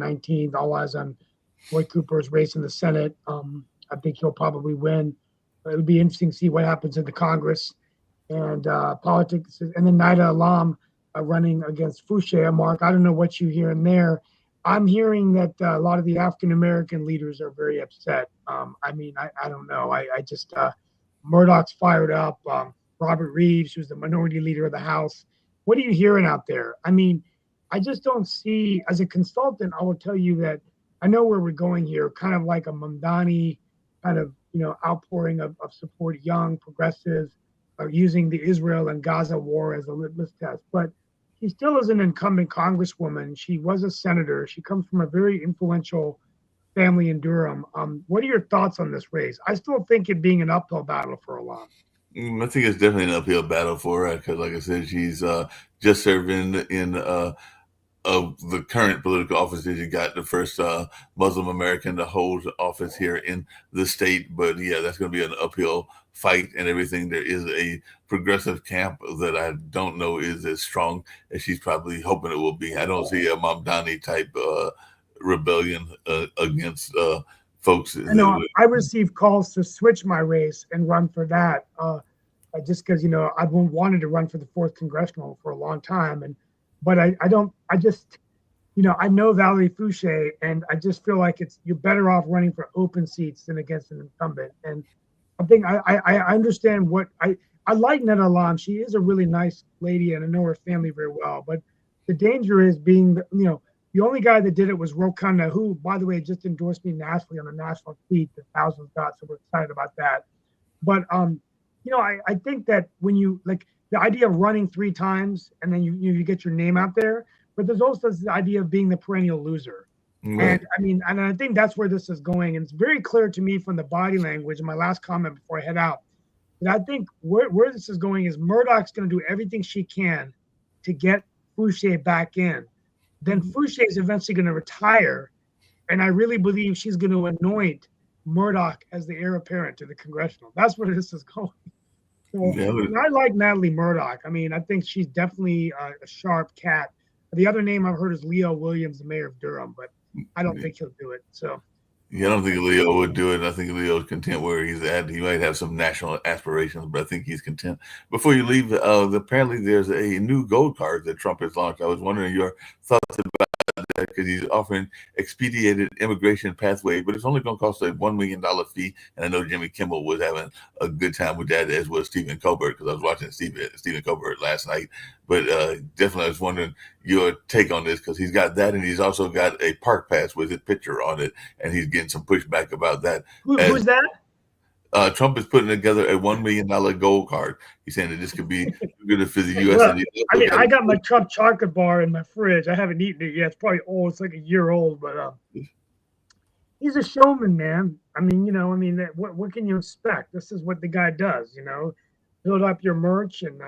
19th. All eyes on Roy Cooper's race in the Senate. I think he'll probably win. It'll be interesting to see what happens in the Congress and politics. And then Naida Alam running against Fouché. Mark, I don't know what you hear in there. I'm hearing that a lot of the African-American leaders are very upset. I don't know. I just, Murdoch's fired up. Robert Reeves, who's the minority leader of the House. What are you hearing out there? I mean, I just don't see, as a consultant, I will tell you that I know where we're going here, kind of like a Mamdani kind of, outpouring of support, young progressives using the Israel and Gaza war as a litmus test. But she still is an incumbent congresswoman. She was a senator. She comes from a very influential family in Durham. What are your thoughts on this race? I still think it being an uphill battle for Alam. I think it's definitely an uphill battle for her because, like I said, she's just served in the current political office that you got, the first Muslim American to hold office here in the state. But yeah, that's going to be an uphill fight and everything. There is a progressive camp that I don't know is as strong as she's probably hoping it will be. I don't see a Mamdani type rebellion against folks. I received calls to switch my race and run for that just because, I've wanted to run for the 4th congressional for a long time. But I just, I know Valerie Fouché, and I just feel like you're better off running for open seats than against an incumbent. And I think I understand I like Naida Alam. She is a really nice lady, and I know her family very well. But the danger is being, the only guy that did it was Ro Khanna, who, by the way, just endorsed me nationally on a national tweet that thousands got, so we're excited about that. But, I think that when you, like, the idea of running 3 times and then you get your name out there, but there's also the idea of being the perennial loser. Right. And I think that's where this is going. And it's very clear to me from the body language, and my last comment before I head out, that I think where this is going is Murdoch's going to do everything she can to get Fouché back in. Then Fouché is eventually going to retire, and I really believe she's going to anoint Murdoch as the heir apparent to the congressional. That's where this is going. So, I like Natalie Murdoch. I think she's definitely a sharp cat. The other name I've heard is Leo Williams, the mayor of Durham, but I don't think he'll do it. So, yeah, I don't think Leo would do it. I think Leo's content where he's at. He might have some national aspirations, but I think he's content. Before you leave, apparently there's a new gold card that Trump has launched. I was wondering your thoughts about that because he's offering expedited immigration pathway, but it's only going to cost a $1 million fee. And I know Jimmy Kimmel was having a good time with that, as was Stephen Colbert, because I was watching Stephen Colbert last night. But definitely I was wondering your take on this because he's got that, and he's also got a park pass with his picture on it, and he's getting some pushback about that. Who's that? Trump is putting together a $1 million gold card. He's saying that this could be good for the U.S. I got my Trump chocolate bar in my fridge. I haven't eaten it yet. It's probably old. It's like a year old, but he's a showman, man. What can you expect? This is what the guy does, build up your merch and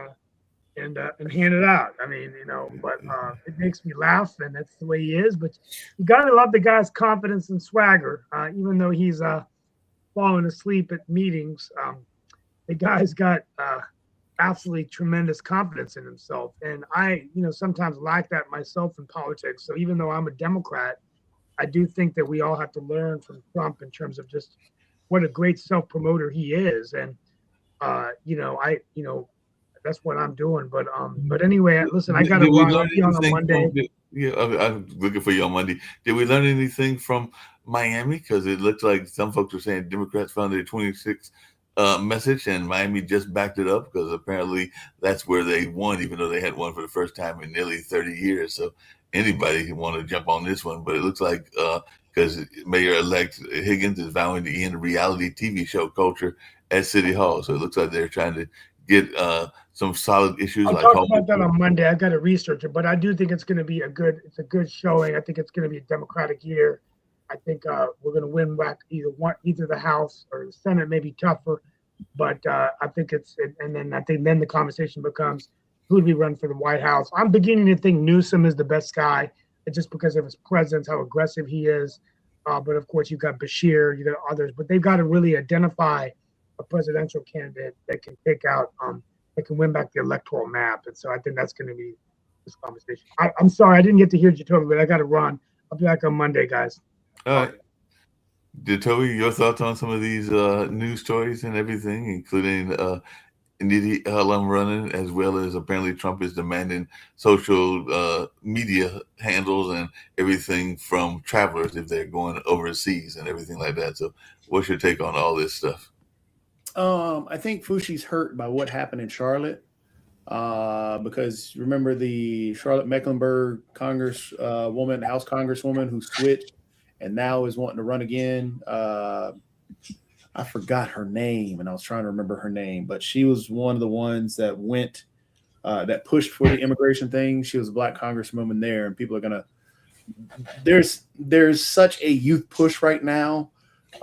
hand it out. But it makes me laugh, and that's the way he is. But you gotta love the guy's confidence and swagger, even though he's falling asleep at meetings. The guy's got absolutely tremendous confidence in himself, and I, sometimes lack that myself in politics. So even though I'm a Democrat, I do think that we all have to learn from Trump in terms of just what a great self-promoter he is, and that's what I'm doing. But anyway, listen, I got to run. I'll be on Monday. I'm looking for you on Monday. Did we learn anything from Miami? Because it looks like some folks are saying Democrats found their 26 message, and Miami just backed it up because apparently that's where they won, even though they had won for the first time in nearly 30 years. So anybody can want to jump on this one, but it looks like because Mayor-elect Higgins is vowing to end reality TV show culture at City Hall. So it looks like they're trying to get some solid issues. I'll talk about that on Monday. I got to research it, but I do think it's going to be a good showing. I think it's going to be a Democratic year. I think we're going to win back either the House or the Senate. May be tougher, but I think then the conversation becomes who would we run for the White House. I'm beginning to think Newsom is the best guy, just because of his presence, how aggressive he is. But of course, you've got Bashir, you got others, but they've got to really identify a presidential candidate that can take out, that can win back the electoral map. And so I think that's going to be this conversation. I'm sorry, I didn't get to hear you totally, but I got to run. I'll be back on Monday, guys. All right. Did Toby, your thoughts on some of these news stories and everything, including Nidhi Halam running, as well as apparently Trump is demanding social media handles and everything from travelers if they're going overseas and everything like that. So what's your take on all this stuff? I think Fushi's hurt by what happened in Charlotte. Because remember the Charlotte Mecklenburg House Congresswoman who switched and now is wanting to run again. I forgot her name, and I was trying to remember her name, but she was one of the ones that went, that pushed for the immigration thing. She was a black congresswoman there, and people are gonna. There's such a youth push right now.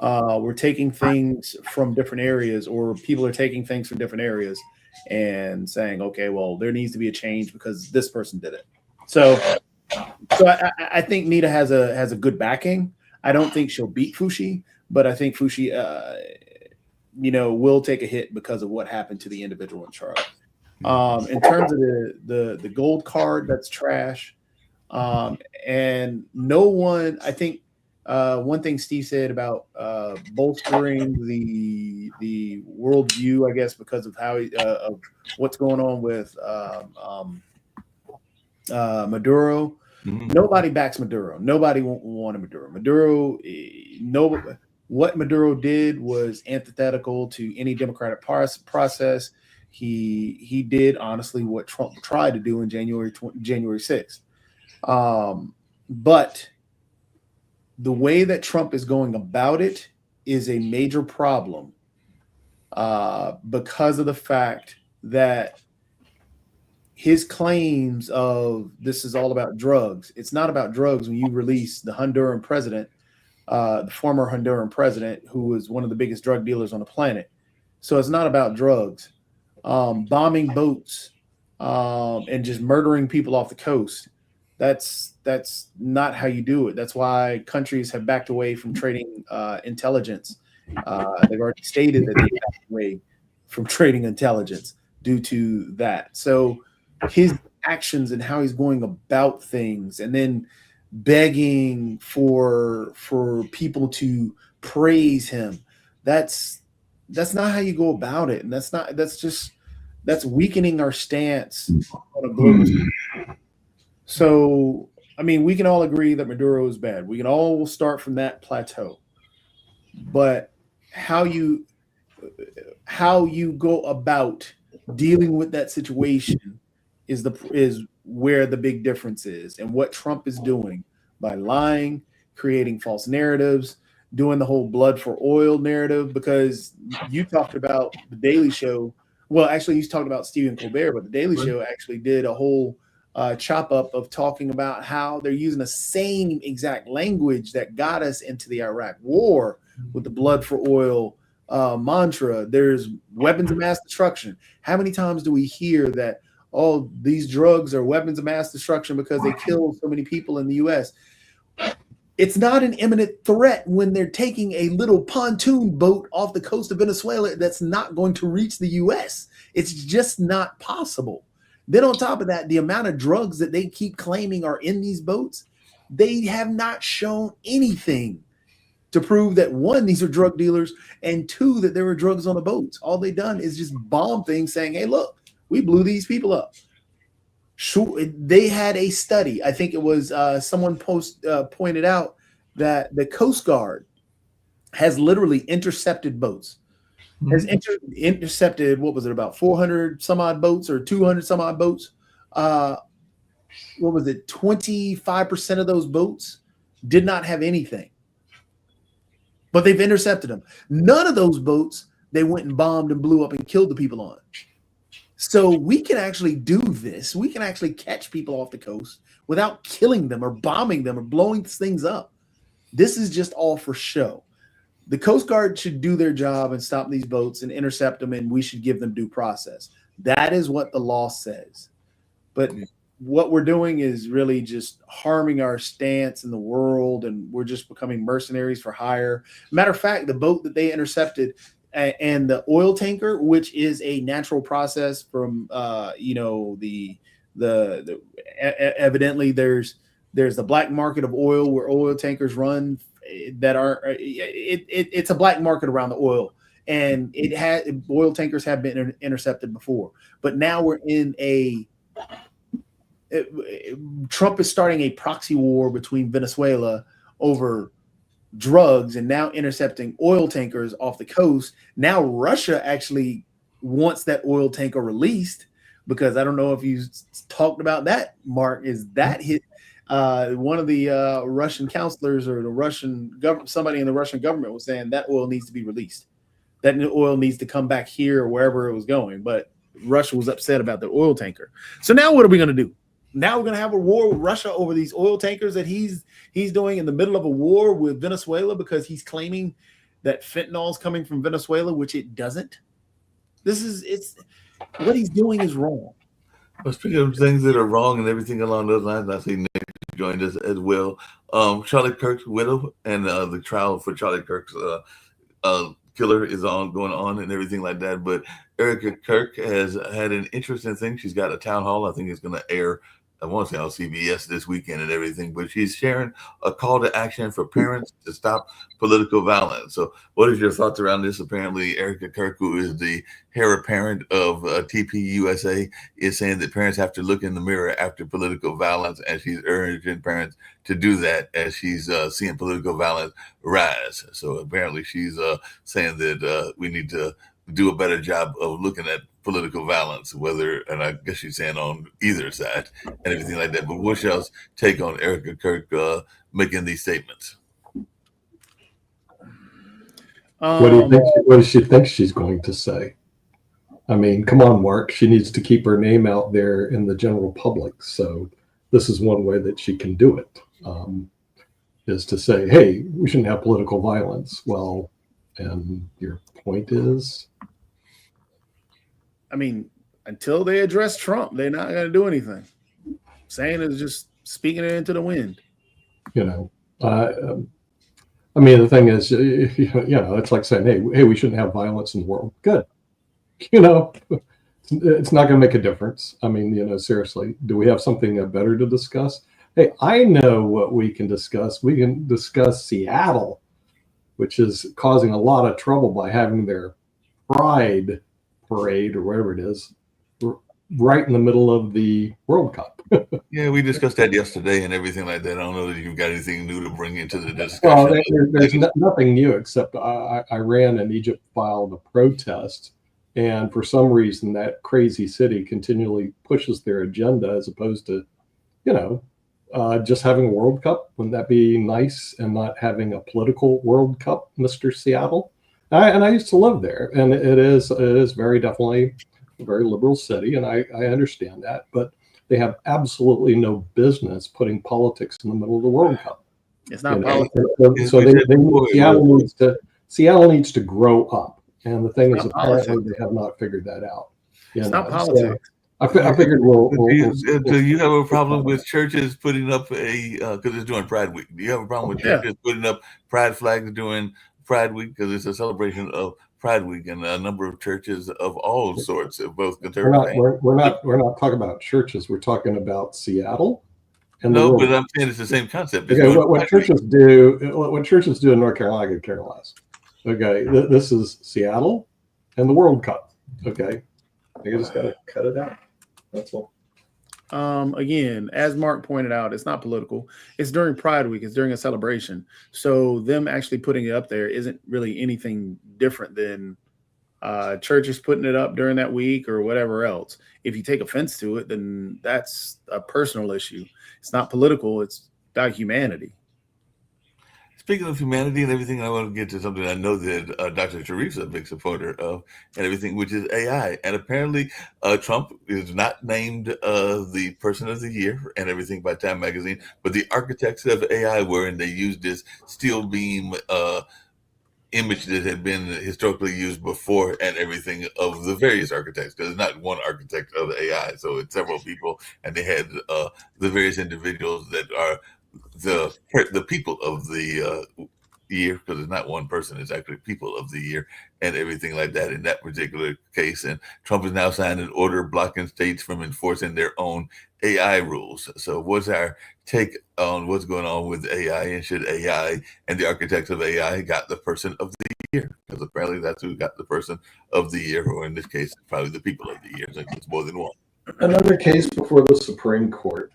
We're taking things from different areas, or people are taking things from different areas, and saying, okay, well, there needs to be a change because this person did it. So I think Nita has a good backing. I don't think she'll beat Fushi, but I think Fushi, will take a hit because of what happened to the individual in Charlotte. In terms of the gold card, that's trash. And no one, I think, one thing Steve said about bolstering the worldview, I guess, because of how of what's going on with Maduro. Mm-hmm. Nobody backs Maduro. Nobody wanted Maduro. What Maduro did was antithetical to any democratic process. He did honestly what Trump tried to do in January 6th. But the way that Trump is going about it is a major problem because of the fact that his claims of this is all about drugs. It's not about drugs when you release the Honduran president, the former Honduran president, who was one of the biggest drug dealers on the planet. So it's not about drugs. Bombing boats and just murdering people off the coast. That's not how you do it. That's why countries have backed away from trading intelligence. They've already stated that they backed away from trading intelligence due to that. So his actions and how he's going about things, and then begging for people to praise him, that's not how you go about it. And that's weakening our stance on a global scale. So, I mean, we can all agree that Maduro is bad. We can all start from that plateau. But how you go about dealing with that situation is where the big difference is, and what Trump is doing by lying, creating false narratives, doing the whole blood for oil narrative. Because you talked about the Daily Show. Well, actually, he's talking about Stephen Colbert, but the Daily Show actually did a whole chop up of talking about how they're using the same exact language that got us into the Iraq war with the blood for oil mantra. There's weapons of mass destruction. How many times do we hear that, oh, these drugs are weapons of mass destruction because they kill so many people in the U.S.? It's not an imminent threat when they're taking a little pontoon boat off the coast of Venezuela that's not going to reach the U.S. It's just not possible. Then on top of that, the amount of drugs that they keep claiming are in these boats, they have not shown anything to prove that, one, these are drug dealers, and two, that there were drugs on the boats. All they've done is just bomb things saying, hey, look, we blew these people up. Sure, they had a study. I think it was someone pointed out that the Coast Guard has literally intercepted boats. Has intercepted, what was it, about 400 some odd boats or 200 some odd boats? What was it? 25% of those boats did not have anything, but they've intercepted them. None of those boats they went and bombed and blew up and killed the people on. So we can actually do this. We can actually catch people off the coast without killing them or bombing them or blowing things up. This is just all for show. The Coast Guard should do their job and stop these boats and intercept them, and we should give them due process. That is what the law says. But what we're doing is really just harming our stance in the world, and we're just becoming mercenaries for hire. Matter of fact, the boat that they intercepted and the oil tanker, which is a natural process from, evidently there's There's the black market of oil where oil tankers run that are it's a black market around the oil, and oil tankers have been intercepted before, but now we're in Trump is starting a proxy war between Venezuela over drugs and now intercepting oil tankers off the coast. Now Russia actually wants that oil tanker released, because I don't know if you talked about that, Mark, is that hit one of the Russian counselors or the Russian government, somebody in the Russian government was saying that oil needs to be released. That oil needs to come back here or wherever it was going. But Russia was upset about the oil tanker. So now what are we going to do? Now we're going to have a war with Russia over these oil tankers that he's doing in the middle of a war with Venezuela because he's claiming that fentanyl is coming from Venezuela, which it doesn't. It's what he's doing is wrong. Well, speaking of things that are wrong and everything along those lines, I see Nick joined us as well. Charlie Kirk's widow and the trial for Charlie Kirk's killer is going on and everything like that. But Erica Kirk has had an interesting thing. She's got a town hall. I think it's going to air, I want to say on CBS this weekend and everything, but she's sharing a call to action for parents to stop political violence. So what is your thoughts around this? Apparently, Erica Kirk, who is the heir apparent of TPUSA, is saying that parents have to look in the mirror after political violence, and she's urging parents to do that as she's seeing political violence rise. So apparently she's saying that we need to do a better job of looking at political violence, and I guess she's saying on either side and everything like that. But what's y'all's take on Erica Kirk making these statements? What do you think? What does she think she's going to say? I mean, come on, Mark. She needs to keep her name out there in the general public. So this is one way that she can do it, is to say, hey, we shouldn't have political violence. Well, and your point is? I mean, until they address Trump, they're not going to do anything. Saying is just speaking it into the wind. You know, I mean, the thing is, it's like saying, hey, we shouldn't have violence in the world. Good. You know, it's not going to make a difference. I mean, seriously, do we have something better to discuss? Hey, I know what we can discuss. We can discuss Seattle, which is causing a lot of trouble by having their pride parade or whatever it is right in the middle of the World Cup. Yeah, we discussed that yesterday and everything like that. I don't know that you've got anything new to bring into the discussion. Well, there's nothing new except Iran and Egypt filed a protest, and for some reason that crazy city continually pushes their agenda as opposed to, just having a World Cup. Wouldn't that be nice? And not having a political World Cup, Mr. Seattle? And I used to live there, and it is very definitely a very liberal city, and I understand that, but they have absolutely no business putting politics in the middle of the World Cup. It's not politics. So Seattle needs to grow up, and the thing is, apparently they have not figured that out. It's not politics. I figured do you have a problem with churches putting up because it's during Pride Week? Do you have a problem with churches putting up pride flags during Pride Week, because it's a celebration of Pride Week, and a number of churches of all sorts, of both conservative. We're not talking about churches. We're talking about Seattle. And but I'm saying it's the same concept. Okay, what churches do in North Carolina, I could care less. Okay, this is Seattle and the World Cup. Okay, you just got to cut it out. That's all. Again, as Mark pointed out, it's not political. It's during Pride Week. It's during a celebration. So them actually putting it up there isn't really anything different than churches putting it up during that week or whatever else. If you take offense to it, then that's a personal issue. It's not political. It's about humanity. Speaking of humanity and everything, I want to get to something I know that Dr. Sharif's a big supporter of and everything, which is AI. And apparently Trump is not named the person of the year and everything by Time Magazine, but the architects of AI were, and they used this steel beam image that had been historically used before and everything of the various architects, because it's not one architect of AI. So it's several people, and they had the various individuals that are the people of the year, because it's not one person, it's actually people of the year and everything like that in that particular case. And Trump has now signed an order blocking states from enforcing their own AI rules. So what's our take on what's going on with AI, and should AI and the architects of AI got the person of the year? Because apparently that's who got the person of the year, or in this case, probably the people of the year. Like it's more than one. Another case before the Supreme Court.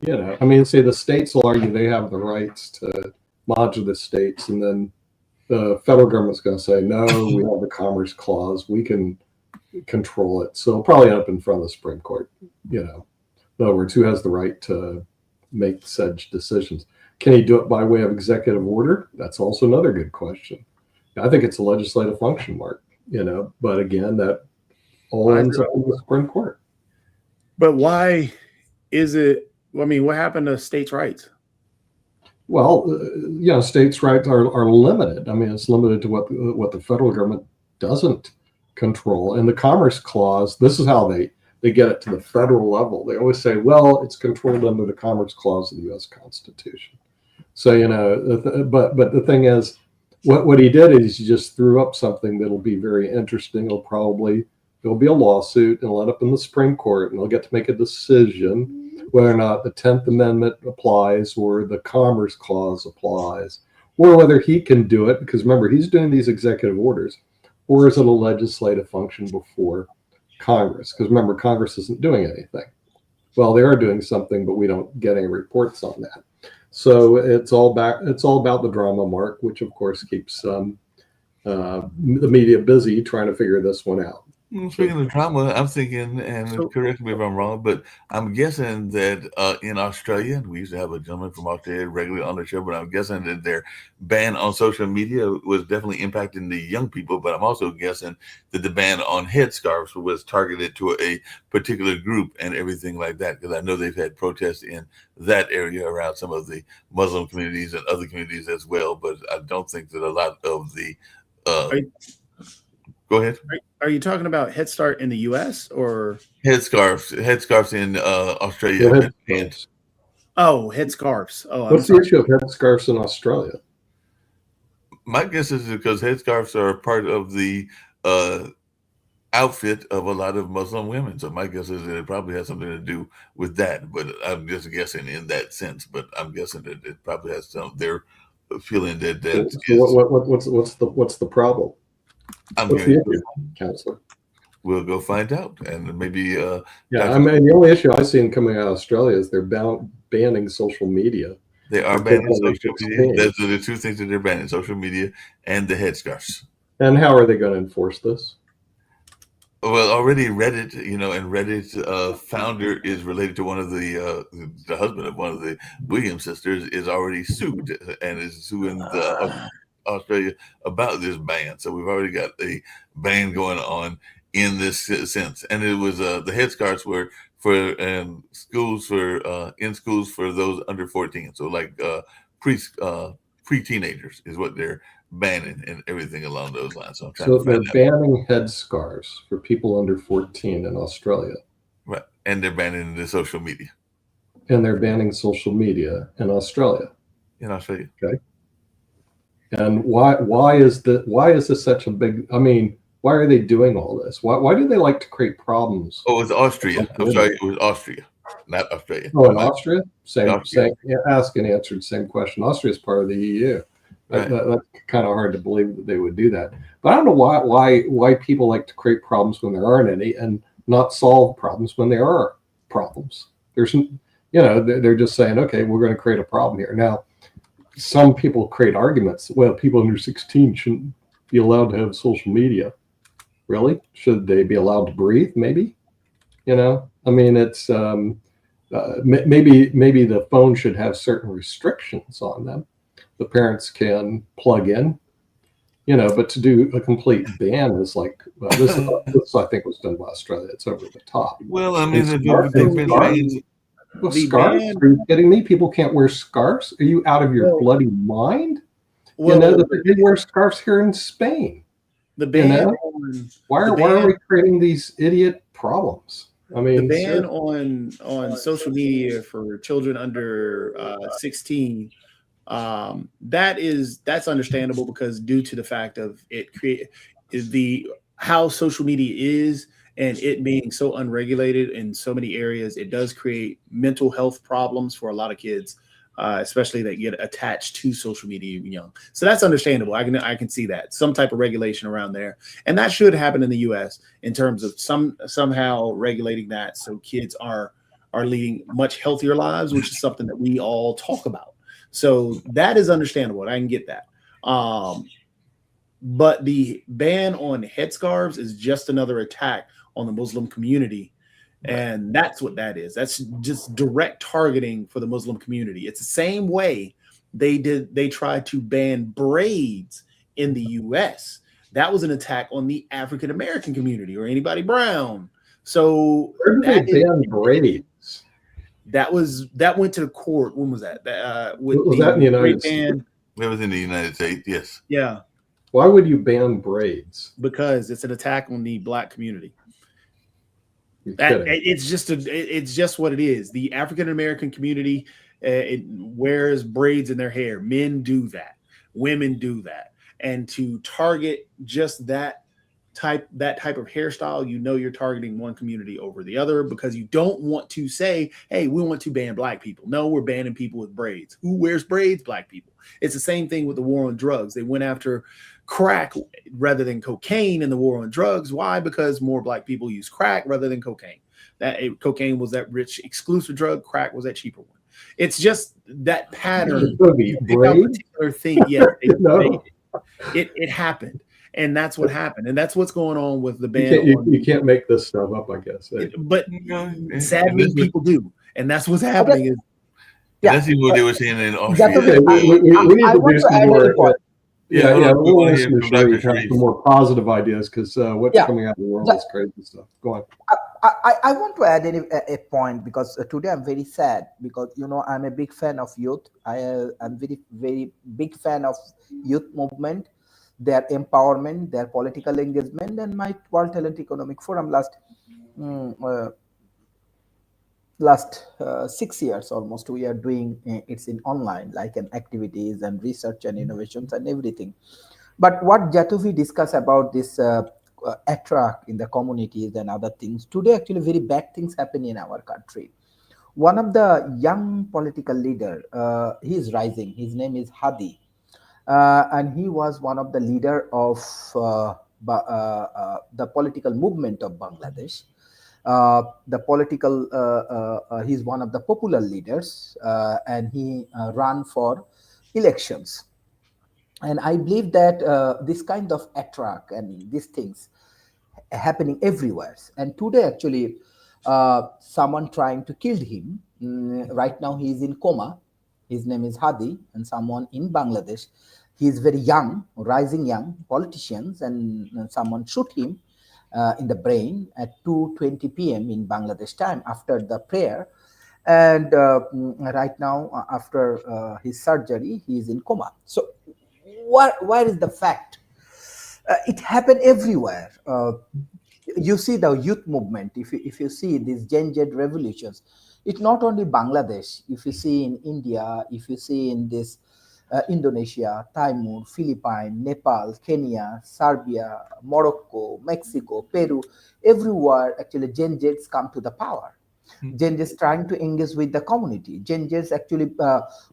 You know, I mean, say the states will argue they have the rights to monitor the states, and then the federal government's going to say, no, we have the Commerce Clause, we can control it. So it'll probably end up in front of the Supreme Court. You know, in other words, who has the right to make such decisions? Can he do it by way of executive order? That's also another good question. I think it's a legislative function, Mark, you know, but again, that all ends up in the Supreme Court. But why is it? I mean, what happened to states' rights? Well, you know, states' rights are limited. I mean, it's limited to what the federal government doesn't control. And the Commerce Clause, this is how they get it to the federal level. They always say, well, it's controlled under the Commerce Clause of the U.S. Constitution. So, you know, but the thing is, what he did is he just threw up something that'll be very interesting. There'll be a lawsuit, and it'll end up in the Supreme Court, and they'll get to make a decision whether or not the 10th Amendment applies or the Commerce Clause applies, or whether he can do it, because remember, he's doing these executive orders, or is it a legislative function before Congress? Because remember, Congress isn't doing anything. Well, they are doing something, but we don't get any reports on that. So it's all about the drama, Mark, which of course keeps the media busy trying to figure this one out. Speaking of drama, I'm thinking, and correct me if I'm wrong, but I'm guessing that in Australia, we used to have a gentleman from Australia regularly on the show, but I'm guessing that their ban on social media was definitely impacting the young people. But I'm also guessing that the ban on headscarves was targeted to a particular group and everything like that, because I know they've had protests in that area around some of the Muslim communities and other communities as well. But I don't think that a lot of the go ahead. Are you talking about Head Start in the U.S. or headscarves in Australia? Oh, headscarves. Oh, what's the issue of headscarves in Australia? My guess is because headscarves are part of the outfit of a lot of Muslim women. So my guess is that it probably has something to do with that. But I'm just guessing in that sense. But I'm guessing that it probably has some. They're feeling that. What's the problem? What's the issue, Counselor? We'll go find out, and maybe. I mean, the only issue I've seen coming out of Australia is they're banning social media. They are banning social media. Those are the two things that they're banning: social media and the headscarves. And how are they going to enforce this? Well, already Reddit, and Reddit's founder is related to one of the husband of one of the Williams sisters, is already sued and is suing Australia about this ban. So we've already got a ban going on in this sense. And it was the headscarves were for schools for those under 14. So like pre-teenagers is what they're banning and everything along those lines. So they're banning headscarves for people under 14 in Australia. Right. And they're banning the social media. And they're banning social media in Australia. In Australia. Okay. And why is this such a big? I mean, why are they doing all this? Why do they like to create problems? Oh, it's Austria. I'm sorry, it was Austria, not Australia. Oh, in Austria, same. Ask and answered, same question. Austria is part of the EU. Right. That's kind of hard to believe that they would do that. But I don't know why people like to create problems when there aren't any, and not solve problems when there are problems. There's, they're just saying, okay, we're going to create a problem here now. Some people create arguments. Well, people under 16 shouldn't be allowed to have social media. Really? Should they be allowed to breathe? Maybe. I mean, it's maybe the phone should have certain restrictions on them. The parents can plug in, but to do a complete ban is like, well, this I think was done by Australia. It's over the top. Well, I mean, they've been banned. Well, scarves? Are you kidding me? People can't wear scarves? Are you out of your bloody mind? Well, they wear scarves here in Spain. The ban why are we creating these idiot problems? I mean, the ban on social media for children under 16 That's understandable, because due to the fact of how social media is, and it being so unregulated in so many areas, it does create mental health problems for a lot of kids, especially that get attached to social media even young. So that's understandable. I can see that some type of regulation around there, and that should happen in the U.S. in terms of somehow regulating that, so kids are leading much healthier lives, which is something that we all talk about. So that is understandable, and I can get that. But the ban on headscarves is just another attack on the Muslim community. And that's what that is. That's just direct targeting for the Muslim community. It's the same way they tried to ban braids in the US. That was an attack on the African American community, or anybody brown. So where did they ban braids? That went to the court. When was that? Was that in the United States? It was in the United States, yes. Yeah. Why would you ban braids? Because it's an attack on the Black community. It's just what it is. The African American community it wears braids in their hair. Men do that. Women do that. And to target just that type of hairstyle, you're targeting one community over the other, because you don't want to say, hey, we want to ban Black people. No, we're banning people with braids. Who wears braids? Black people. It's the same thing with the war on drugs. They went after crack rather than cocaine in the war on drugs. Why? Because more Black people use crack rather than cocaine. Cocaine was that rich exclusive drug. Crack was that cheaper one. It's just that pattern. Particular thing. Yeah, it happened. And that's what happened. And that's what's going on with the ban. You can't make this stuff up, I guess. But sadly, people do. And that's what's happening. That's what they were saying in Austria. We need to do some more. We want to have some more positive ideas, because what's coming out of the world is crazy stuff. Go on. I want to add a point, because today I'm very sad, because I'm a big fan of youth. I'm very, very big fan of youth movement, their empowerment, their political engagement, and my World Talent Economic Forum last 6 years almost, we are doing it's in online, like activities and research and innovations and everything. But what Jatuvi discussed about this attract in the communities and other things, today actually very bad things happen in our country. One of the young political leader, he is rising. His name is Hadi, and he was one of the leader of the political movement of Bangladesh. He's one of the popular leaders, and he ran for elections. And I believe that this kind of attract and these things happening everywhere. And today, actually, someone trying to kill him. Right now, he is in coma. His name is Hadi, and someone in Bangladesh. He is very young, rising young politicians, and someone shoot him in the brain at 2:20 p.m. in Bangladesh time after the prayer. And right now, after his surgery, he is in coma. So where is the fact? It happened everywhere. You see the youth movement. If you see these Gen Z revolutions, it's not only Bangladesh. If you see in India, if you see in this Indonesia, Timor, Philippines, Nepal, Kenya, Serbia, Morocco, Mexico, Peru, everywhere actually Gen Zs come to the power. Gen Zs trying to engage with the community. Gen Zs actually,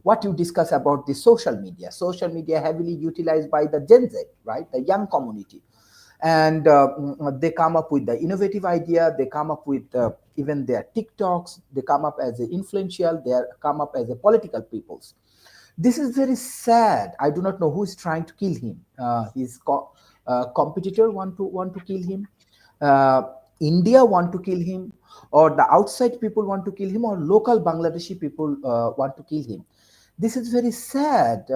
what you discuss about the social media heavily utilized by the Gen Z, right? The young community. And they come up with the innovative idea. They come up with even their TikToks. They come up as influential. They come up as a political peoples. This is very sad. I do not know who is trying to kill him. His competitor want to kill him. India want to kill him, or the outside people want to kill him, or local Bangladeshi people want to kill him. This is very sad.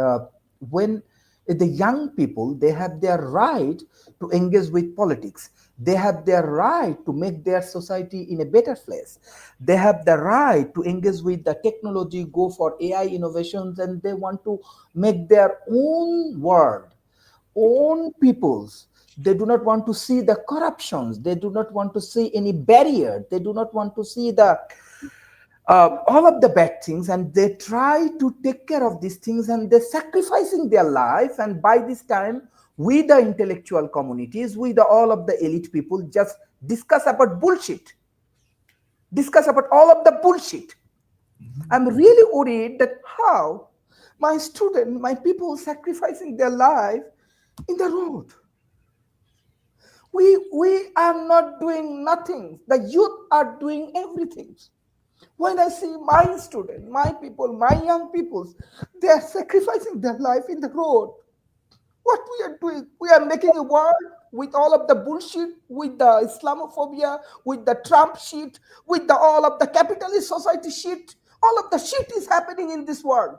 When the young people, they have their right to engage with politics. They have their right to make their society in a better place. They have the right to engage with the technology, go for AI innovations, and they want to make their own world, own peoples. They do not want to see the corruptions. They do not want to see any barrier. They do not want to see the all of the bad things, and they try to take care of these things, and they're sacrificing their life. And by this time, we the intellectual communities, we the all of the elite people just discuss about bullshit, discuss about all of the bullshit. I'm really worried that how my student, my people sacrificing their life in the road. We are not doing nothing. The youth are doing everything. When I see my students, my people, my young people, they are sacrificing their life in the road. What we are doing, we are making a world with all of the bullshit, with the Islamophobia, with the Trump shit, with the all of the capitalist society shit. All of the shit is happening in this world.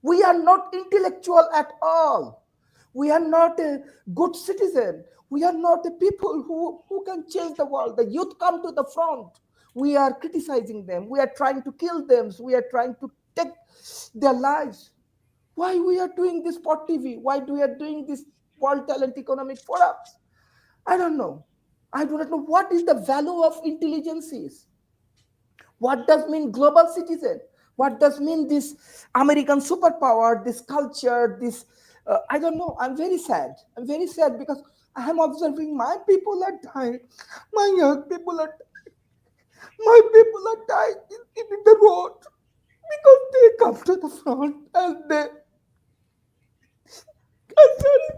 We are not intellectual at all. We are not a good citizen. We are not a people who can change the world. The youth come to the front. We are criticizing them. We are trying to kill them. We are trying to take their lives. Why we are doing this Spot TV? Why we are doing this World Talent Economic Forums? I don't know. I do not know what is the value of intelligence is. What does mean global citizen? What does mean this American superpower, this culture, this, I don't know. I'm very sad. I'm very sad because I am observing my people are dying. My young people are dying. My people are dying in the road because they come to the front and they, I'm sorry.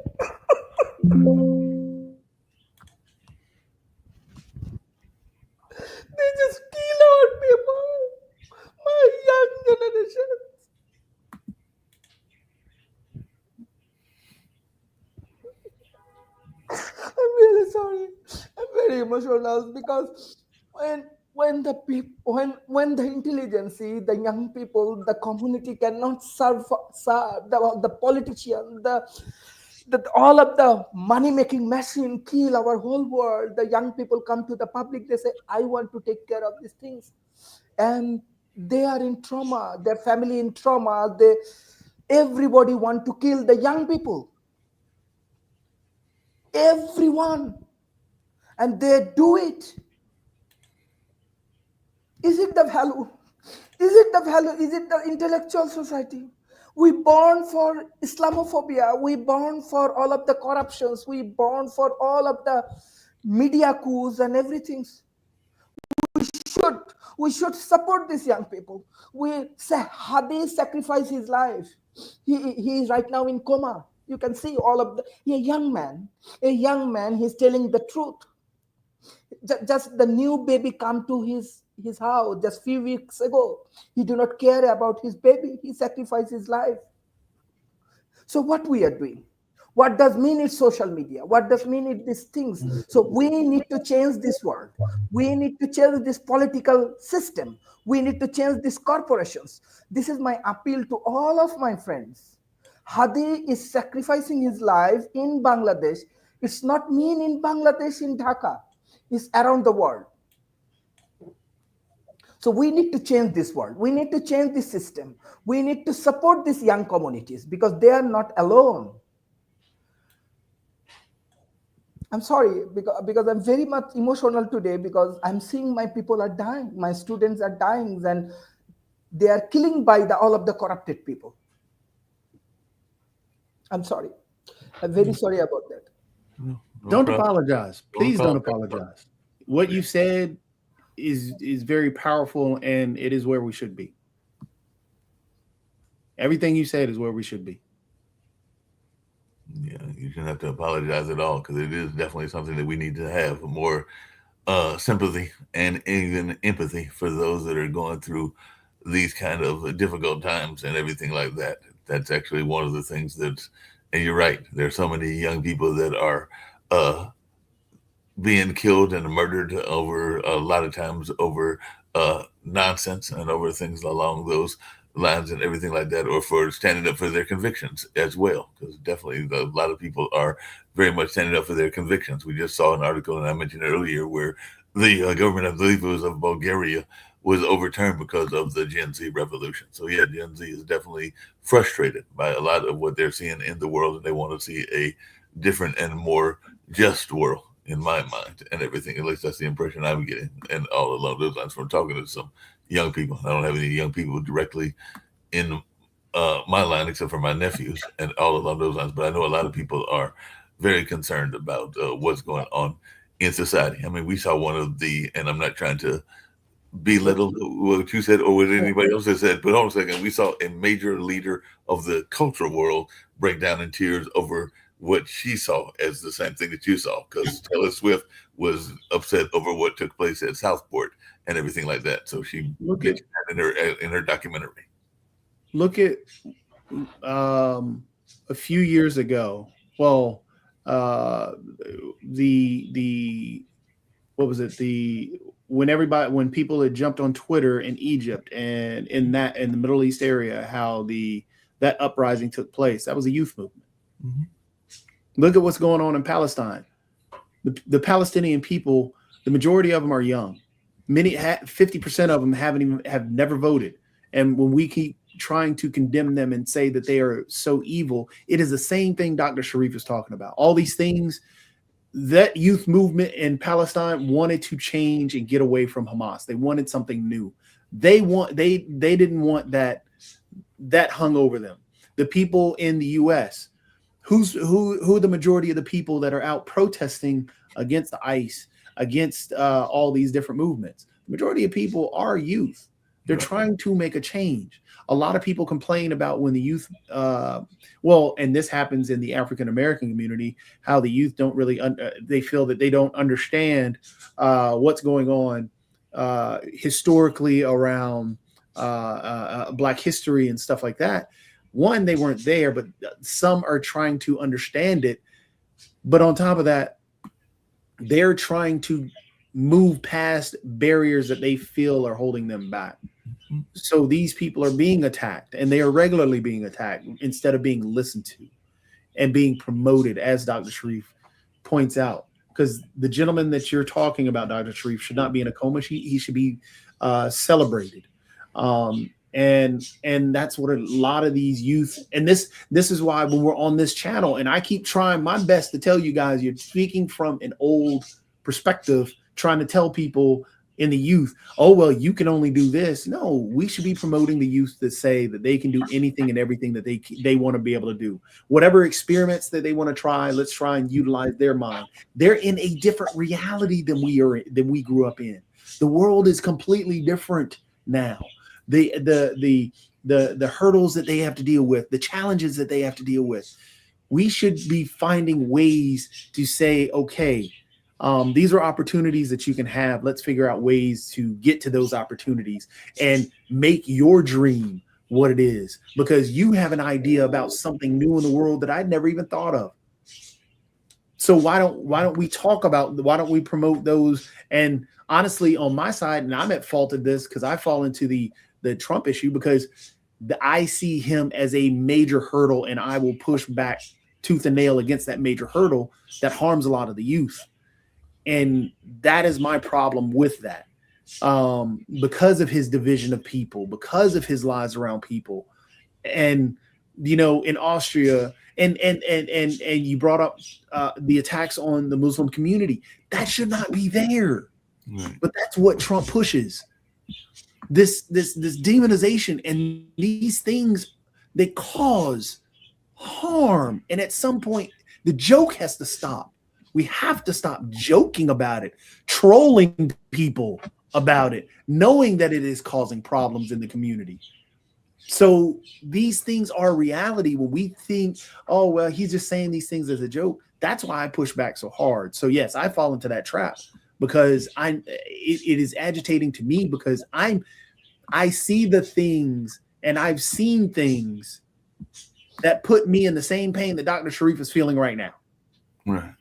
They just kill our people, my young generations. I'm really sorry. I'm very emotional because when the people, when the intelligence, the young people, the community cannot serve the politician, all of the money-making machine kill our whole world. The young people come to the public, they say, I want to take care of these things. And they are in trauma, their family in trauma. Everybody want to kill the young people. Everyone. And they do it. Is it the value? Is it the value? Is it the intellectual society? We born for Islamophobia. We born for all of the corruptions. We born for all of the media coups and everything. We should support these young people. We say Hadi sacrificed his life. He is right now in coma. You can see all of a young man, he's telling the truth. Just the new baby come to his house just few weeks ago. He do not care about his baby. He sacrificed his life. So what we are doing? What does mean is social media? What does mean is these things? So we need to change this world. We need to change this political system. We need to change these corporations. This is my appeal to all of my friends. Hadi is sacrificing his life in Bangladesh. It's not mean in Bangladesh, in Dhaka. It's around the world. So we need to change this world. We need to change this system. We need to support these young communities because they are not alone. I'm sorry because I'm very much emotional today because I'm seeing my people are dying. My students are dying and they are killing by all of the corrupted people. I'm sorry. I'm very sorry about that. No Don't problem. apologize. Please don't problem. apologize. What you said is very powerful, and it is where we should be. Everything you said is where we should be. Yeah, you shouldn't have to apologize at all because it is definitely something that we need to have more sympathy and even empathy for those that are going through these kind of difficult times and everything like that. That's actually one of the things that's, and you're right, there's so many young people that are being killed and murdered over a lot of times over nonsense and over things along those lines and everything like that, or for standing up for their convictions as well. Because definitely a lot of people are very much standing up for their convictions. We just saw an article, and I mentioned earlier, where the government, I believe it was of Bulgaria, was overturned because of the Gen Z revolution. So yeah, Gen Z is definitely frustrated by a lot of what they're seeing in the world, and they want to see a different and more just world, in my mind, and everything. At least that's the impression I'm getting, and all along those lines from talking to some young people. I don't have any young people directly in my line, except for my nephews and all along those lines. But I know a lot of people are very concerned about what's going on in society. I mean, we saw one of the, and I'm not trying to belittle what you said or what anybody else has said, but hold on a second. We saw a major leader of the cultural world break down in tears over what she saw as the same thing that you saw, because Taylor Swift was upset over what took place at Southport and everything like that. So she mentioned that in her documentary. Look at a few years ago. Well, the what was it? When people had jumped on Twitter in Egypt and in the Middle East area, how that uprising took place. That was a youth movement. Mm-hmm. Look at what's going on in Palestine. The Palestinian people, the majority of them are young. 50% of them have never voted. And when we keep trying to condemn them and say that they are so evil, it is the same thing Dr. Sharif is talking about. All these things, that youth movement in Palestine wanted to change and get away from Hamas. They wanted something new. They didn't want that hung over them. The people in the US, who are the majority of the people that are out protesting against the ICE, against all these different movements? The majority of people are youth. They're trying to make a change. A lot of people complain about when the youth, and this happens in the African-American community, how the youth don't really, they feel that they don't understand what's going on historically around Black history and stuff like that. One, they weren't there, but some are trying to understand it. But on top of that, they're trying to move past barriers that they feel are holding them back. So these people are being attacked, and they are regularly being attacked instead of being listened to and being promoted, as Dr. Sharif points out. Because the gentleman that you're talking about, Dr. Sharif, should not be in a coma. He should be celebrated. And that's what a lot of these youth, and this is why when we're on this channel, and I keep trying my best to tell you guys, you're speaking from an old perspective, trying to tell people in the youth, oh, well, you can only do this. No, we should be promoting the youth that say that they can do anything and everything that they want to be able to do. Whatever experiments that they want to try, let's try and utilize their mind. They're in a different reality than we grew up in. The world is completely different now. The hurdles that they have to deal with, the challenges that they have to deal with. We should be finding ways to say, okay, these are opportunities that you can have. Let's figure out ways to get to those opportunities and make your dream what it is, because you have an idea about something new in the world that I'd never even thought of. So why don't we talk about, why don't we promote those? And honestly, on my side, and I'm at fault of this because I fall into the Trump issue, because I see him as a major hurdle, and I will push back tooth and nail against that major hurdle that harms a lot of the youth. And that is my problem with that, because of his division of people, because of his lies around people. And, in Austria, and you brought up the attacks on the Muslim community. That should not be there. Right. But that's what Trump pushes. This demonization, and these things, they cause harm. And at some point, the joke has to stop. We have to stop joking about it, trolling people about it, knowing that it is causing problems in the community. So these things are reality. When we think, oh, well, he's just saying these things as a joke, that's why I push back so hard. So yes, I fall into that trap, because it is agitating to me, because I see the things, and I've seen things that put me in the same pain that Dr. Sharif is feeling right now. Right.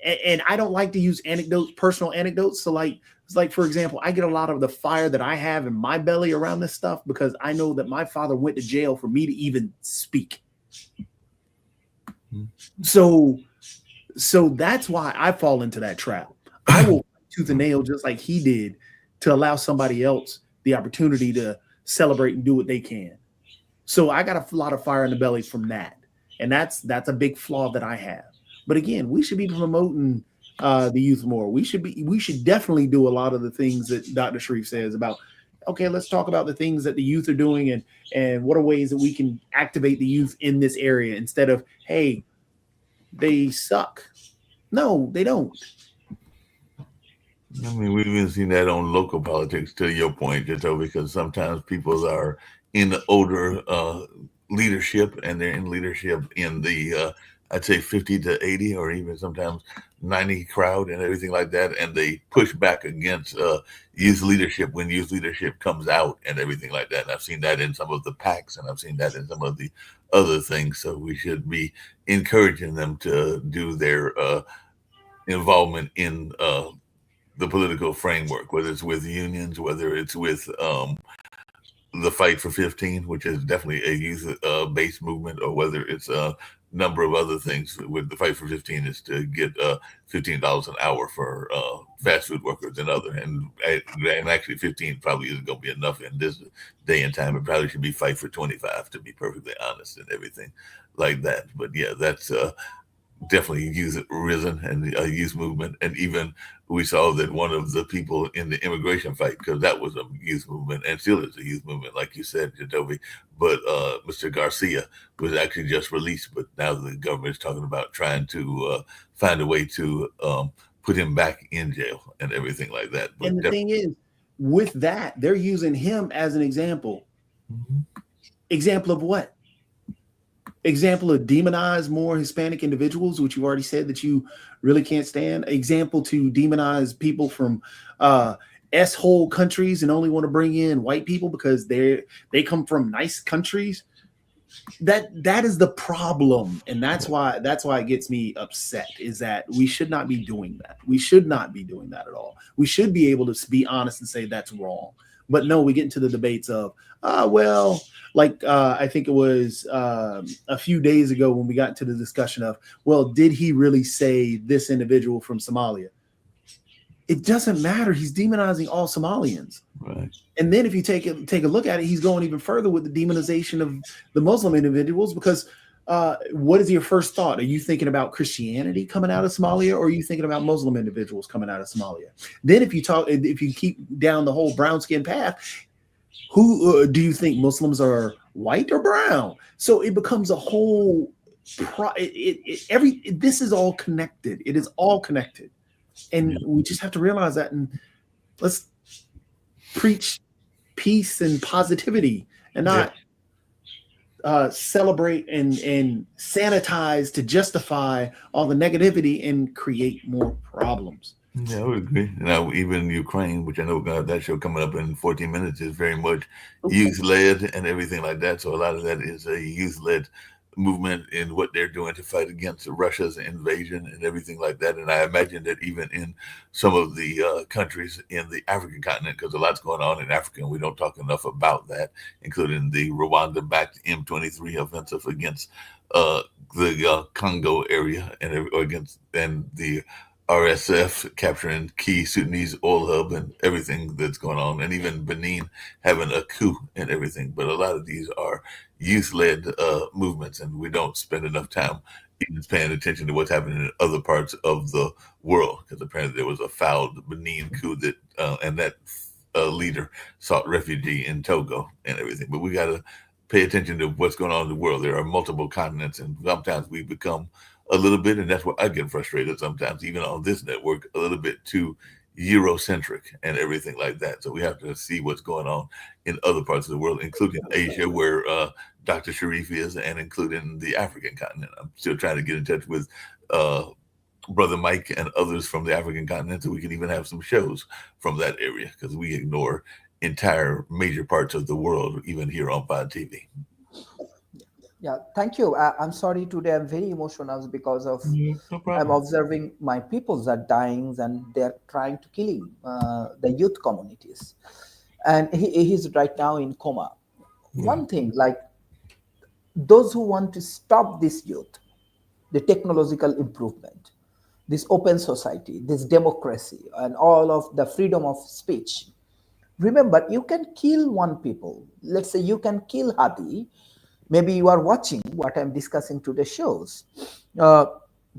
And I don't like to use anecdotes, personal anecdotes. So it's like, for example, I get a lot of the fire that I have in my belly around this stuff, because I know that my father went to jail for me to even speak. So that's why I fall into that trap. I will tooth and nail just like he did, to allow somebody else the opportunity to celebrate and do what they can. So I got a lot of fire in the belly from that. And that's a big flaw that I have. But again, we should be promoting the youth more. We should definitely do a lot of the things that Dr. Sharif says about, okay, let's talk about the things that the youth are doing and what are ways that we can activate the youth in this area instead of, hey, they suck. No, they don't. I mean, we've even seen that on local politics, to your point, Jato, because sometimes people are in the older leadership, and they're in leadership in the, I'd say 50 to 80 or even sometimes 90 crowd and everything like that. And they push back against youth leadership when youth leadership comes out and everything like that. And I've seen that in some of the PACs, and I've seen that in some of the other things. So we should be encouraging them to do their involvement in the political framework, whether it's with unions, whether it's with the Fight for 15, which is definitely a youth-based movement, or whether it's a number of other things. With the Fight for 15 is to get $15 an hour for fast food workers and other. And actually 15 probably isn't going to be enough in this day and time. It probably should be Fight for 25, to be perfectly honest, and everything like that. But yeah, that's definitely youth risen and a youth movement. And even we saw that one of the people in the immigration fight, because that was a youth movement and still is a youth movement, like you said, Jadovi, but Mr. Garcia was actually just released, but now the government is talking about trying to find a way to put him back in jail and everything like that. But and the thing is, with that, they're using him as an example. Mm-hmm. Example of what? Example of demonize more Hispanic individuals, which you already said that you really can't stand. Example to demonize people from S-hole countries and only want to bring in white people because they come from nice countries. That is the problem, and that's why it gets me upset. Is that we should not be doing that. We should not be doing that at all. We should be able to be honest and say that's wrong. But no, we get into the debates of, I think it was a few days ago when we got into the discussion of, well, did he really say this individual from Somalia? It doesn't matter. He's demonizing all Somalians. Right. And then if you take a look at it, he's going even further with the demonization of the Muslim individuals, because what is your first thought? Are you thinking about Christianity coming out of Somalia, or are you thinking about Muslim individuals coming out of Somalia? Then if you keep down the whole brown skin path, who do you think Muslims are, white or brown? So it becomes a whole this is all connected. It is all connected. And we just have to realize that, and let's preach peace and positivity and not celebrate and sanitize to justify all the negativity and create more problems. Yeah, I would agree. Now, even Ukraine, which I know we're going to have that show coming up in 14 minutes, is very much youth-led and everything like that. So a lot of that is a youth-led movement in what they're doing to fight against Russia's invasion and everything like that. And I imagine that even in some of the countries in the African continent, because a lot's going on in Africa, and we don't talk enough about that, including the Rwanda-backed M23 offensive against the Congo area and the RSF capturing key Sudanese oil hub and everything that's going on, and even Benin having a coup and everything. But a lot of these are youth-led movements, and we don't spend enough time even paying attention to what's happening in other parts of the world, because apparently there was a fouled Benin coup that and that leader sought refuge in Togo and everything. But we got to pay attention to what's going on in the world. There are multiple continents, and sometimes we become a little bit, and that's where I get frustrated sometimes, even on this network, a little bit too Eurocentric and everything like that. So we have to see what's going on in other parts of the world, including Asia, where Dr. Sharif is, and including the African continent. I'm still trying to get in touch with Brother Mike and others from the African continent, so we can even have some shows from that area, because we ignore entire major parts of the world, even here on Pod TV. Yeah, thank you. I'm sorry today. I'm very emotional because of No problem. I'm observing my peoples are dying and they're trying to killing the youth communities, and he's right now in coma. Yeah. One thing, like those who want to stop this youth, the technological improvement, this open society, this democracy, and all of the freedom of speech. Remember, you can kill one people. Let's say you can kill Hadi. Maybe you are watching what I'm discussing today shows.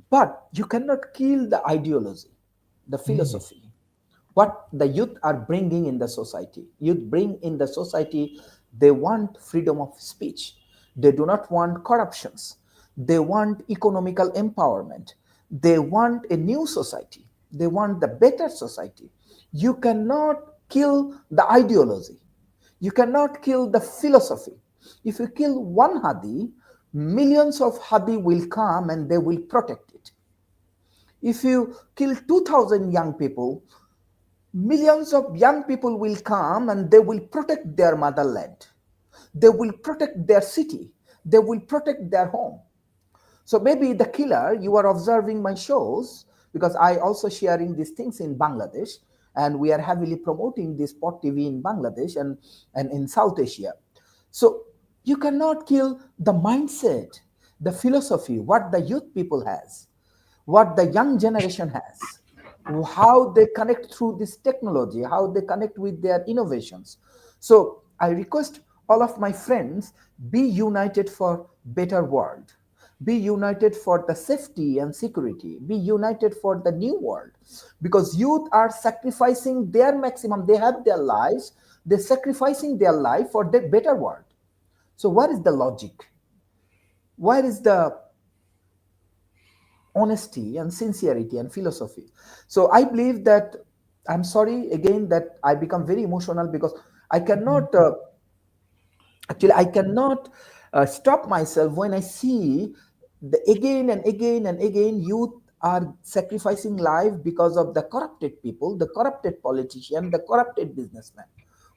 But you cannot kill the ideology, the philosophy, what the youth are bringing in the society. Youth bring in the society, they want freedom of speech. They do not want corruptions. They want economical empowerment. They want a new society. They want the better society. You cannot kill the ideology. You cannot kill the philosophy. If you kill one Hadi, millions of Hadi will come and they will protect it. If you kill 2,000 young people, millions of young people will come and they will protect their motherland. They will protect their city. They will protect their home. So maybe the killer, you are observing my shows, because I also sharing these things in Bangladesh, and we are heavily promoting this Pot TV in Bangladesh and in South Asia. So you cannot kill the mindset, the philosophy, what the youth people has, what the young generation has, how they connect through this technology, how they connect with their innovations. So I request all of my friends, be united for better world. Be united for the safety and security. Be united for the new world. Because youth are sacrificing their maximum. They have their lives. They're sacrificing their life for the better world. So what is the logic? Where is the honesty and sincerity and philosophy? So I believe that, I'm sorry again that I become very emotional, because I cannot, I cannot stop myself when I see again and again and again youth are sacrificing life because of the corrupted people, the corrupted politician, the corrupted businessman.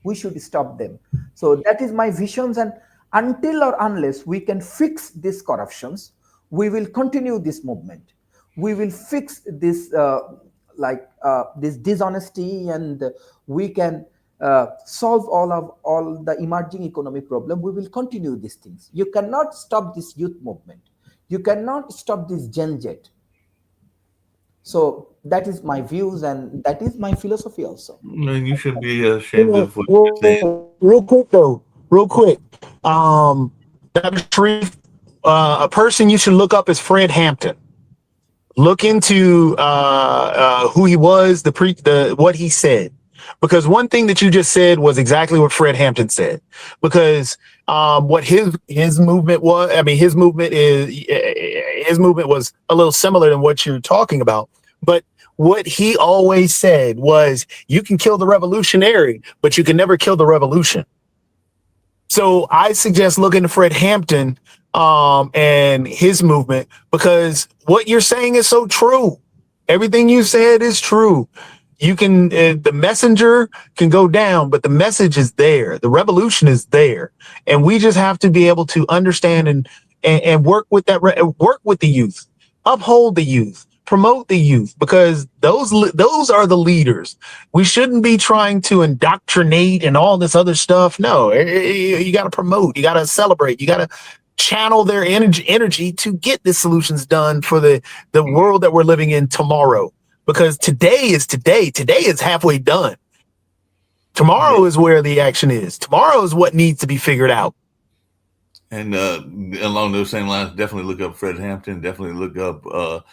We should stop them. So that is my visions, and until or unless we can fix these corruptions, we will continue this movement. We will fix this this dishonesty, and we can solve all the emerging economic problem. We will continue these things. You cannot stop this youth movement. You cannot stop this Gen Z. So that is my views, and that is my philosophy also. And you should be ashamed of what you're saying. Real quick though, real quick. Dr. Sharif, a person you should look up is Fred Hampton. Look into who he was, what he said, because one thing that you just said was exactly what Fred Hampton said. Because what his movement was, I mean, his movement was a little similar than what you're talking about. But what he always said was, you can kill the revolutionary, but you can never kill the revolution. So I suggest looking to Fred Hampton and his movement, because what you're saying is so true. Everything you said is true. You can, the messenger can go down, but the message is there. The revolution is there. And we just have to be able to understand and work with that, work with the youth, uphold the youth, promote the youth, because those are the leaders. We shouldn't be trying to indoctrinate and all this other stuff. No, you got to promote, you got to celebrate, you got to channel their energy to get the solutions done for the world that we're living in tomorrow. Because today is halfway done. Tomorrow is where the action is. Tomorrow is what needs to be figured out. And along those same lines, definitely look up Fred Hampton. Definitely look up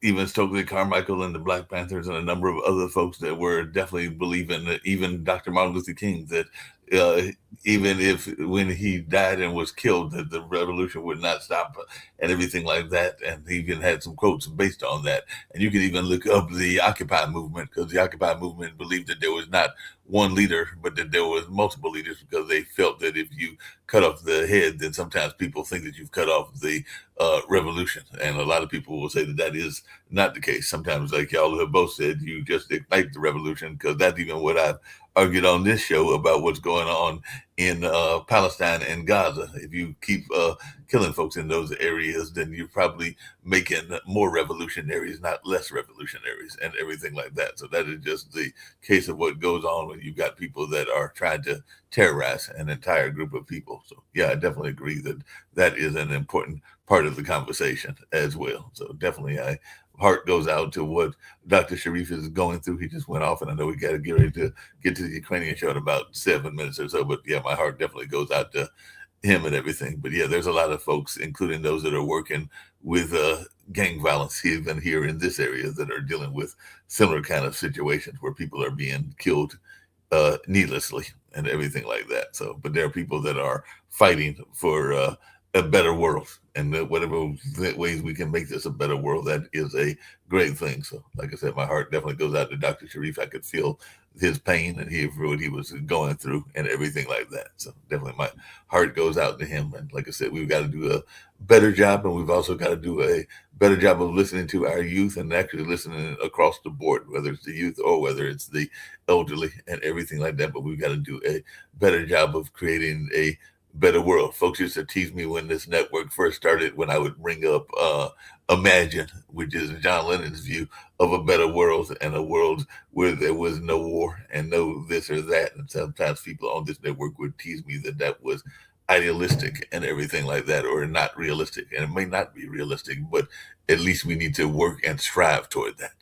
even Stokely Carmichael and the Black Panthers and a number of other folks that were definitely believing that, even Dr. Martin Luther King, that even if when he died and was killed, that the revolution would not stop and everything like that. And he even had some quotes based on that. And you can even look up the Occupy movement, because the Occupy movement believed that there was not one leader, but that there was multiple leaders, because they felt that if you cut off the head, then sometimes people think that you've cut off the revolution. And a lot of people will say that that is not the case. Sometimes, like y'all have both said, you just ignite the revolution, because that's even what I've argued on this show about what's going on in Palestine and Gaza. If you keep killing folks in those areas, then you're probably making more revolutionaries, not less revolutionaries, and everything like that. So that is just the case of what goes on when you've got people that are trying to terrorize an entire group of people. So yeah, I definitely agree that that is an important part of the conversation as well. So definitely heart goes out to what Dr. Sharif is going through. He just went off, and I know we got to get ready to get to the Ukrainian show in about 7 minutes or so. But yeah, my heart definitely goes out to him and everything. But yeah, there's a lot of folks, including those that are working with gang violence even here in this area, that are dealing with similar kind of situations where people are being killed needlessly and everything like that. So, but there are people that are fighting for a better world, and whatever ways we can make this a better world, that is a great thing. So, like I said, my heart definitely goes out to Dr. Sharif. I could feel his pain and what he was going through and everything like that. So definitely my heart goes out to him. And like I said, we've got to do a better job, and we've also got to do a better job of listening to our youth and actually listening across the board, whether it's the youth or whether it's the elderly and everything like that. But we've got to do a better job of creating a better world. Folks used to tease me when this network first started, when I would bring up Imagine, which is John Lennon's view of a better world, and a world where there was no war and no this or that. And sometimes people on this network would tease me that that was idealistic and everything like that, or not realistic. And it may not be realistic, but at least we need to work and strive toward that.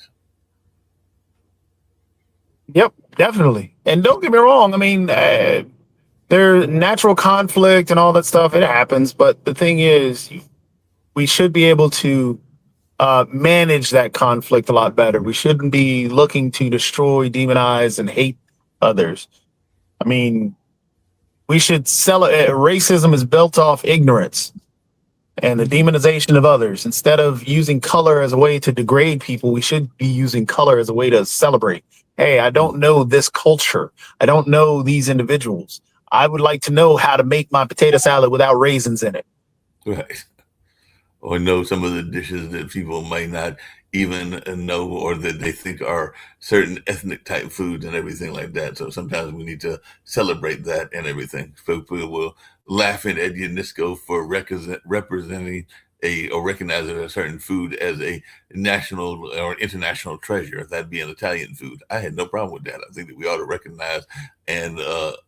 Yep, definitely. And don't get me wrong. I mean, there's natural conflict and all that stuff. It happens. But the thing is, we should be able to manage that conflict a lot better. We shouldn't be looking to destroy, demonize, and hate others. I mean, we should racism is built off ignorance and the demonization of others. Instead of using color as a way to degrade people, we should be using color as a way to celebrate. Hey, I don't know this culture. I don't know these individuals. I would like to know how to make my potato salad without raisins in it. Right. Or know some of the dishes that people might not even know, or that they think are certain ethnic type foods and everything like that. So sometimes we need to celebrate that and everything. People will laugh at UNESCO for representing or recognizing a certain food as a national or international treasure, that being Italian food. I had no problem with that. I think that we ought to recognize and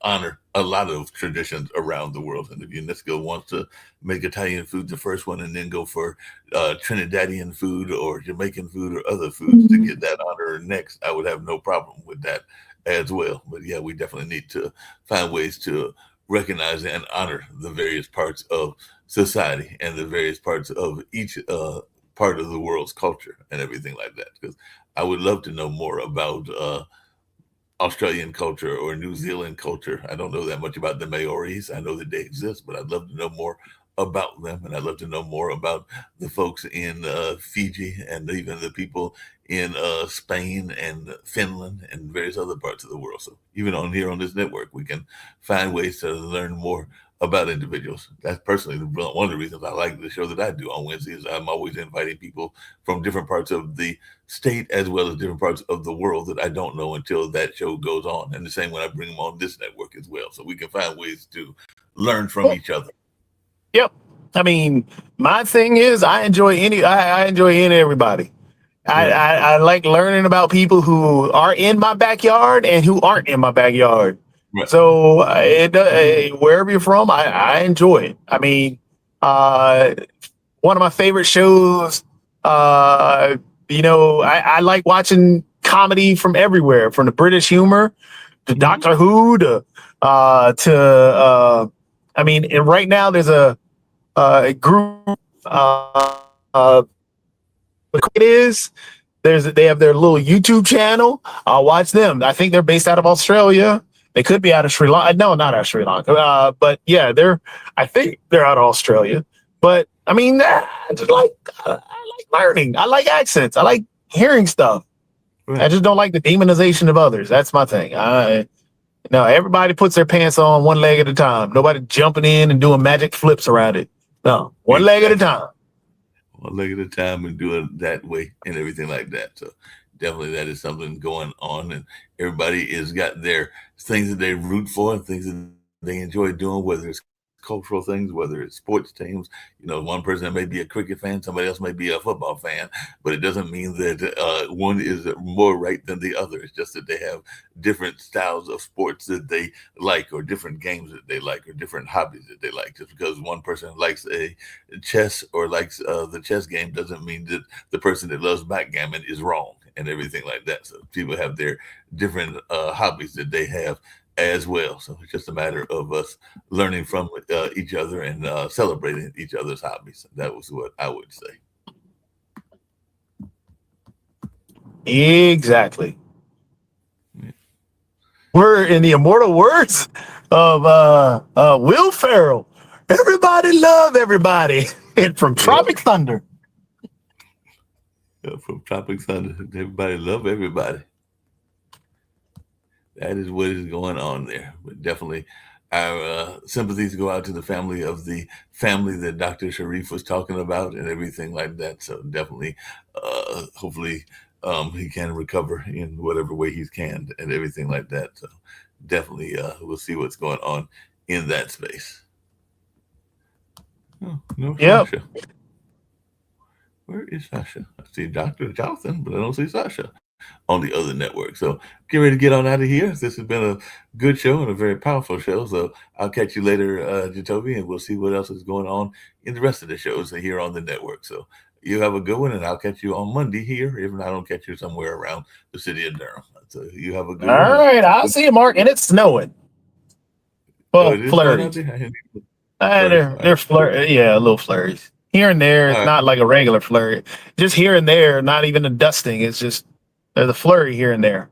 honor a lot of traditions around the world. And if UNESCO wants to make Italian food the first one, and then go for Trinidadian food or Jamaican food or other foods to get that honor next, I would have no problem with that as well. But yeah, we definitely need to find ways to recognize and honor the various parts of society and the various parts of each part of the world's culture and everything like that. Because I would love to know more about Australian culture or New Zealand culture. I don't know that much about the Maoris. I know that they exist, but I'd love to know more about them. And I'd love to know more about the folks in Fiji, and even the people in Spain and Finland and various other parts of the world. So even on here on this network, we can find ways to learn more about individuals. That's personally one of the reasons I like the show that I do on Wednesdays. I'm always inviting people from different parts of the state as well as different parts of the world that I don't know until that show goes on. And the same when I bring them on this network as well. So we can find ways to learn from each other. Yep. I mean, my thing is I enjoy any everybody. I like learning about people who are in my backyard and who aren't in my backyard. Right. So wherever you're from, I enjoy it. I mean, one of my favorite shows, I like watching comedy from everywhere, from the British humor to Doctor Who and right now there's a group, they have their little YouTube channel. I'll watch them. I think they're based out of Australia. They could be out of Sri Lanka. No, not out of Sri Lanka. But yeah, I think they're out of Australia. But I mean, I like learning. I like accents. I like hearing stuff. Right. I just don't like the demonization of others. That's my thing. No, everybody puts their pants on one leg at a time. Nobody jumping in and doing magic flips around it. No, one leg at a time. One leg at a time, and do it that way and everything like that. So definitely that is something going on, and everybody has got their things that they root for and things that they enjoy doing, whether it's cultural things, whether it's sports teams. One person may be a cricket fan, somebody else may be a football fan, but it doesn't mean that one is more right than the other. It's just that they have different styles of sports that they like, or different games that they like, or different hobbies that they like. Just because one person likes a chess or likes the chess game doesn't mean that the person that loves backgammon is wrong and everything like that. So people have their different hobbies that they have as well. So it's just a matter of us learning from each other and celebrating each other's hobbies. That was what I would say. Exactly. We're in the immortal words of Will Ferrell. Everybody love everybody. And from Tropic Thunder. From Tropic Thunder, everybody love everybody. That is what is going on there. But definitely our sympathies go out to the family that Dr. Sharif was talking about and everything like that. So definitely, hopefully he can recover in whatever way he can and everything like that. So definitely we'll see what's going on in that space. Oh, no, Yep. Sasha. Where is Sasha? I see Dr. Jonathan, but I don't see Sasha on the other network. So get ready to get on out of here. This has been a good show and a very powerful show. So I'll catch you later, Jacoby, and we'll see what else is going on in the rest of the shows here on the network. So you have a good one, and I'll catch you on Monday here. If not, I'll catch you somewhere around the city of Durham. So you have a good one. All right, I'll see you, Mark. And it's snowing. Well, flurries. They're flurries. Yeah, a little flurries. Here and there. It's not like a regular flurry. Just here and there, not even a dusting. It's just there's a flurry here and there.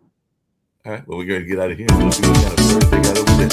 All right. Well, we're going to get out of here. We'll see what kind of flurry they got over there.